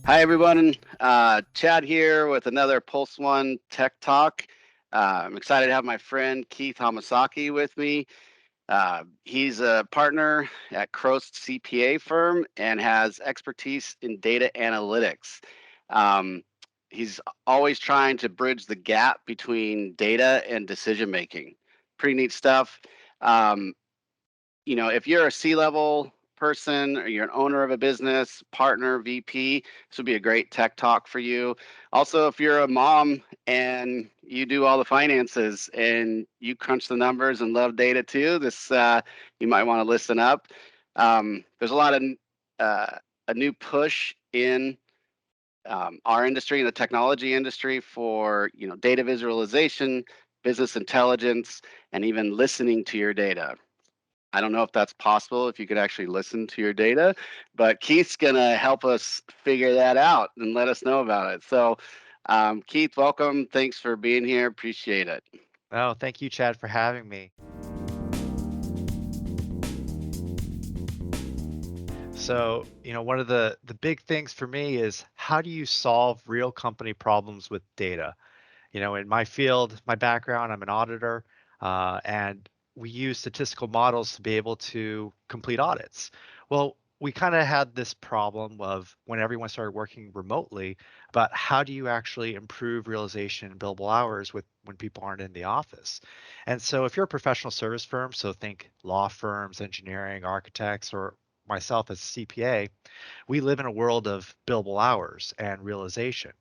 Hi, everyone. Chad here with another PulseOne Tech Talk. I'm excited to have my friend Keith Hamasaki with me. He's a partner at KROST CPA firm and has expertise in data analytics. Um, he's always trying to bridge the gap between data and decision making. Pretty neat stuff. Um, if you're a C-level person or you're an owner of a business, partner, VP, this would be a great tech talk for you. Also, if you're a mom and you do all the finances and you crunch the numbers and love data too, this you might want to listen up. There's a lot of a new push in our industry, in the technology industry, for data visualization, business intelligence, and even listening to your data. I don't know if that's possible, if you could actually listen to your data, but Keith's going to help us figure that out and let us know about it. So, Keith, welcome. Thanks for being here. Appreciate it. Oh, thank you, Chad, for having me. So, one of the big things for me is how do you solve real company problems with data? In my field, my background, I'm an auditor, and we use statistical models to be able to complete audits. Well, we kind of had this problem of when everyone started working remotely about how do you actually improve realization and billable hours with when people aren't in the office. And so if you're a professional service firm, so think law firms, engineering, architects, or myself as a CPA, we live in a world of billable hours and realization.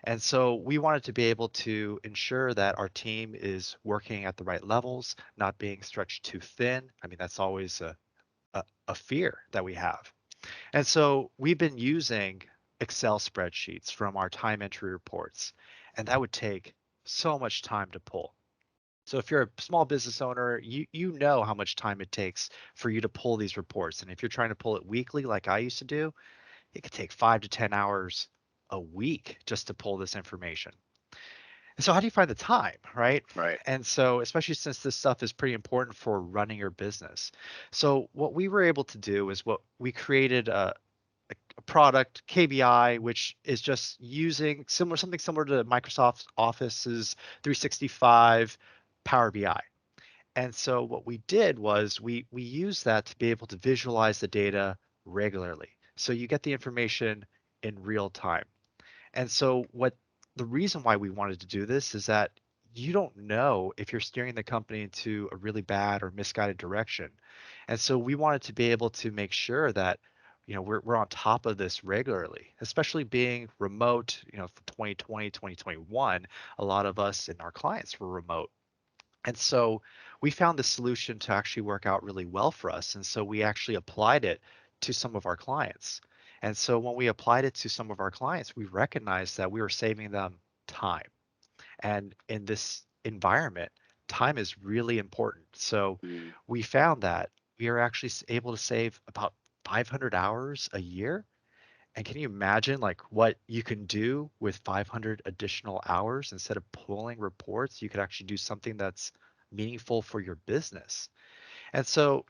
And so we wanted to be able to ensure that our team is working at the right levels, not being stretched too thin. I mean, that's always a fear that we have. And so we've been using Excel spreadsheets from our time entry reports, and that would take so much time to pull. So if you're a small business owner, you know how much time it takes for you to pull these reports. And if you're trying to pull it weekly like I used to do, it could take 5 to 10 hours a week just to pull this information. And so how do you find the time, right? Right. And so especially since this stuff is pretty important for running your business. So what we were able to do is what we created a product KBI, which is just using something similar to Microsoft Office's 365 Power BI. And so what we did was we used that to be able to visualize the data regularly. So you get the information in real time. And so what the reason why we wanted to do this is that you don't know if you're steering the company into a really bad or misguided direction. And so we wanted to be able to make sure that we're on top of this regularly, especially being remote, for 2020, 2021, a lot of us and our clients were remote. And so we found the solution to actually work out really well for us. And so we actually applied it to some of our clients. And so when we applied it to some of our clients, we recognized that we were saving them time. And in this environment, time is really important. So Mm. we found that we are actually able to save about 500 hours a year. And can you imagine like what you can do with 500 additional hours instead of pulling reports? You could actually do something that's meaningful for your business. And so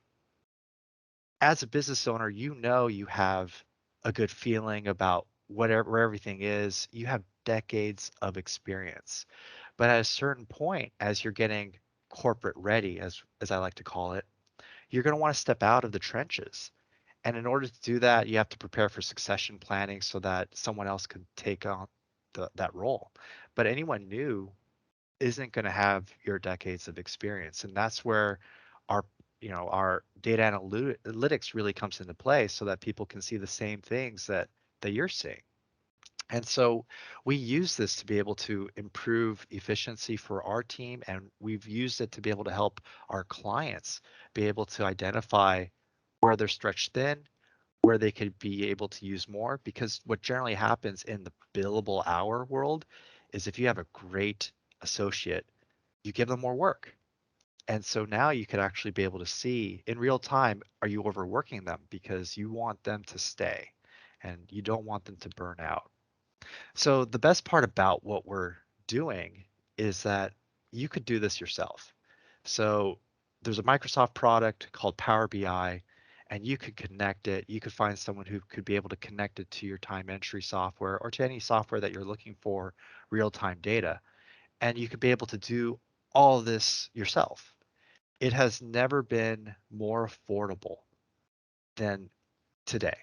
as a business owner, you have a good feeling about whatever where everything is. You have decades of experience. But at a certain point, as you're getting corporate ready, as I like to call it, you're going to want to step out of the trenches. And in order to do that, you have to prepare for succession planning so that someone else can take on that role. But anyone new isn't going to have your decades of experience, and that's where our our data analytics really comes into play, so that people can see the same things that you're seeing. And so we use this to be able to improve efficiency for our team, and we've used it to be able to help our clients be able to identify where they're stretched thin, where they could be able to use more. Because what generally happens in the billable hour world is if you have a great associate, you give them more work. And so now you could actually be able to see in real time, are you overworking them? Because you want them to stay and you don't want them to burn out. So the best part about what we're doing is that you could do this yourself. So there's a Microsoft product called Power BI, and you could connect it. You could find someone who could be able to connect it to your time entry software or to any software that you're looking for real-time data. And you could be able to do all this yourself. It has never been more affordable than today.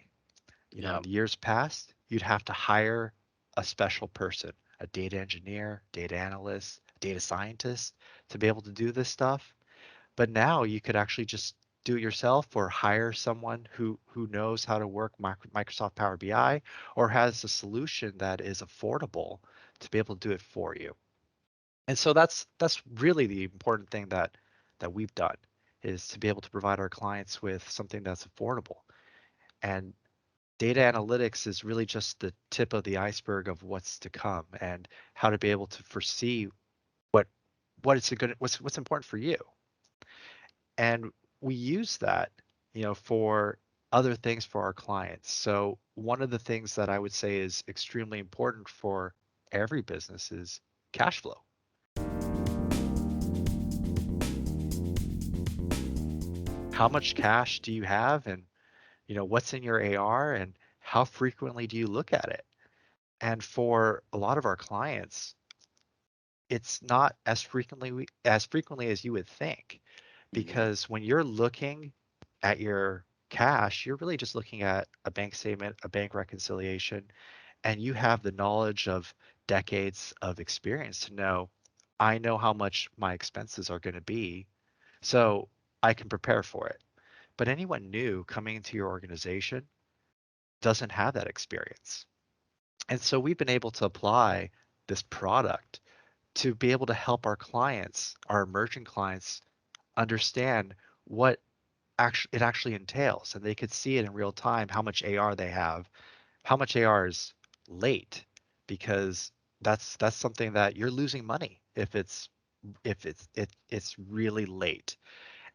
Yeah. In the years past, you'd have to hire a special person, a data engineer, data analyst, data scientist to be able to do this stuff. But now you could actually just do it yourself or hire someone who knows how to work Microsoft Power BI or has a solution that is affordable to be able to do it for you. And so that's really the important thing that we've done is to be able to provide our clients with something that's affordable. And data analytics is really just the tip of the iceberg of what's to come and how to be able to foresee what what's important for you. And we use that, for other things for our clients. So one of the things that I would say is extremely important for every business is cash flow. How much cash do you have, and what's in your AR, and how frequently do you look at it? And for a lot of our clients, it's not as frequently as you would think, Mhm. because when you're looking at your cash, you're really just looking at a bank statement, a bank reconciliation, and you have the knowledge of decades of experience to know, I know how much my expenses are going to be, so I can prepare for it. But anyone new coming into your organization doesn't have that experience. And so we've been able to apply this product to be able to help our clients, our emerging clients, understand what actually entails, and they could see it in real time how much AR they have, how much AR is late, because that's something that you're losing money if it's really late.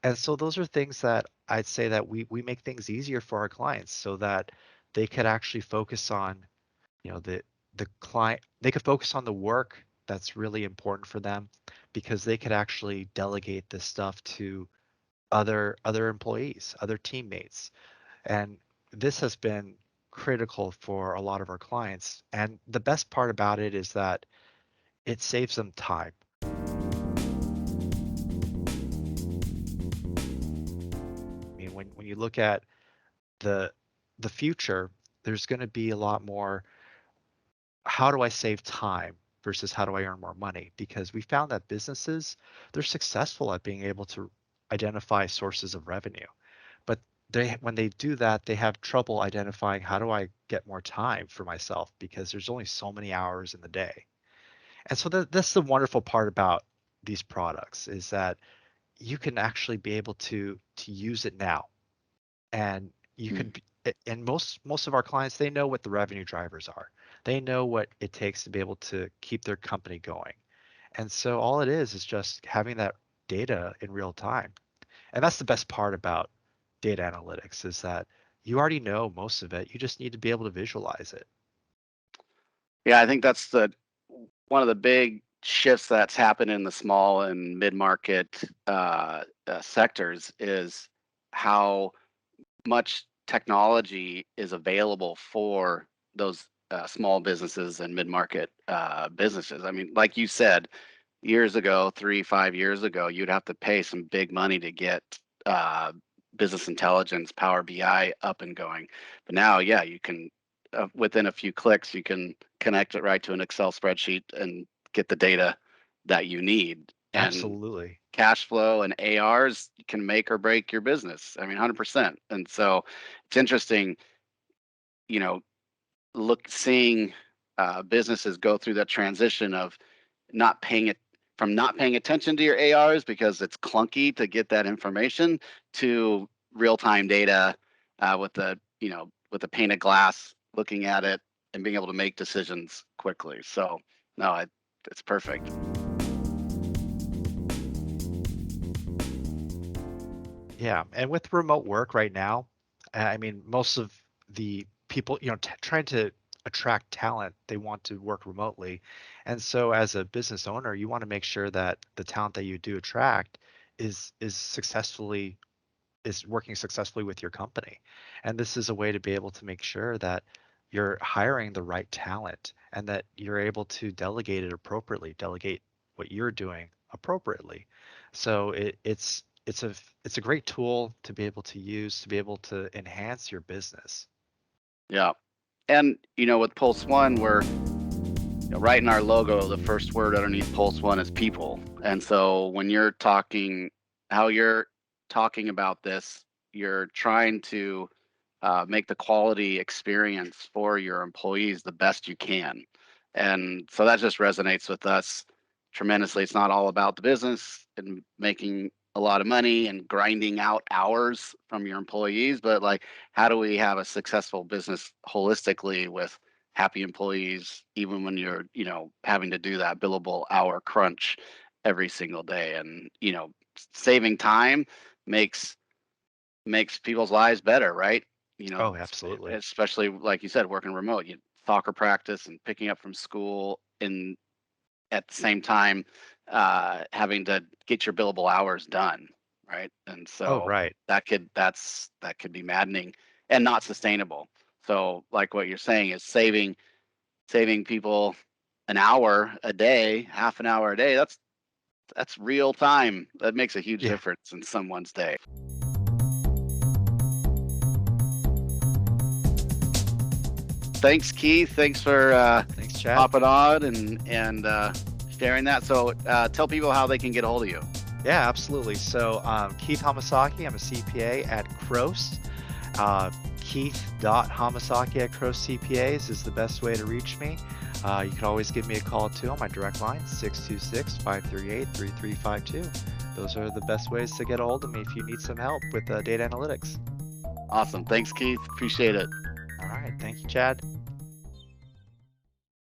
And so those are things that I'd say that we make things easier for our clients so that they could actually focus on, the client, they could focus on the work that's really important for them, because they could actually delegate this stuff to other employees, other teammates. And this has been critical for a lot of our clients. And the best part about it is that it saves them time. I mean, when you look at the the future, there's going to be a lot more, how do I save time versus how do I earn more money? Because we found that businesses, they're successful at being able to identify sources of revenue. But when they do that, they have trouble identifying, how do I get more time for myself, because there's only so many hours in the day. And so that's the wonderful part about these products, is that you can actually be able to use it now. And you can Mm. and most of our clients, they know what the revenue drivers are. They know what it takes to be able to keep their company going. And so all it is just having that data in real time. And that's the best part about data analytics, is that you already know most of it. You just need to be able to visualize it. Yeah, I think that's the one of the big shifts that's happened in the small and mid-market sectors is how much technology is available for those small businesses and mid-market businesses. I mean, like you said, years ago, 5 years ago, you'd have to pay some big money to get uh, business intelligence, Power BI up and going. But now, yeah, you can, within a few clicks, you can connect it right to an Excel spreadsheet and get the data that you need. And Absolutely. cash flow and ARs can make or break your business. I mean, 100%. And so it's interesting, you know, seeing businesses go through that transition of not paying it from not paying attention to your ARs because it's clunky to get that information to real-time data with the pane of glass, looking at it and being able to make decisions quickly. So no, it's perfect. Yeah. And with remote work right now, I mean, most of the people, trying to attract talent, they want to work remotely. And so as a business owner, you want to make sure that the talent that you do attract is is working successfully with your company. And this is a way to be able to make sure that you're hiring the right talent and that you're able to delegate it appropriately, delegate what you're doing appropriately. So it's a great tool to be able to use to be able to enhance your business. Yeah. And with PulseOne, we're right in our logo, the first word underneath PulseOne is people. And so when you're talking, how you're talking about this, you're trying to make the quality experience for your employees the best you can. And so that just resonates with us tremendously. It's not all about the business and making a lot of money and grinding out hours from your employees, but like, how do we have a successful business holistically with happy employees, even when you're, having to do that billable hour crunch every single day? And, saving time makes people's lives better, right? Oh, absolutely. Especially like you said, working remote, soccer practice and picking up from school, and at the same time, having to get your billable hours done, right? And Oh, so right. that could be maddening and not sustainable. So like what you're saying is saving people an hour a day, half an hour a day. That's real time. That makes a huge Yeah. difference in someone's day. Thanks, Keith. Thanks for Thanks, Chad. hopping on and sharing that. So tell people how they can get a hold of you. Yeah, absolutely. So Keith Hamasaki, I'm a CPA at KROST. Keith.Hamasaki at KROST CPAs is the best way to reach me. You can always give me a call too on my direct line, 626-538-3352. Those are the best ways to get a hold of me if you need some help with data analytics. Awesome. Thanks, Keith. Appreciate it. All right. Thank you, Chad.